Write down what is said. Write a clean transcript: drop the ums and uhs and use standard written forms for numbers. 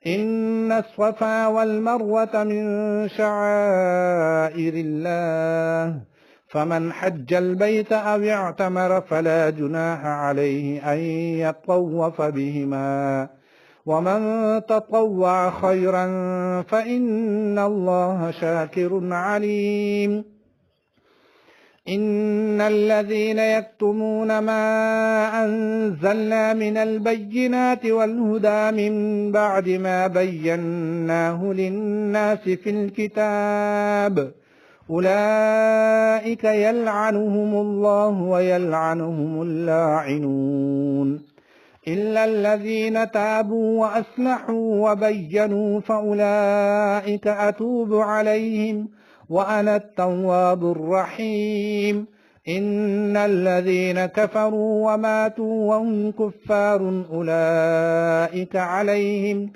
إن الصفا والمروة من شعائر الله فمن حج البيت أو اعتمر فلا جناح عليه أن يطوف بهما ومن تطوع خيرا فإن الله شاكر عليم. إن الذين يكتمون ما أنزلنا من البينات والهدى من بعد ما بيناه للناس في الكتاب أولئك يلعنهم الله ويلعنهم اللاعنون إلا الذين تابوا وأصلحوا وبينوا فأولئك أتوب عليهم وأنا التواب الرحيم. إن الذين كفروا وماتوا وهم كفار أولئك عليهم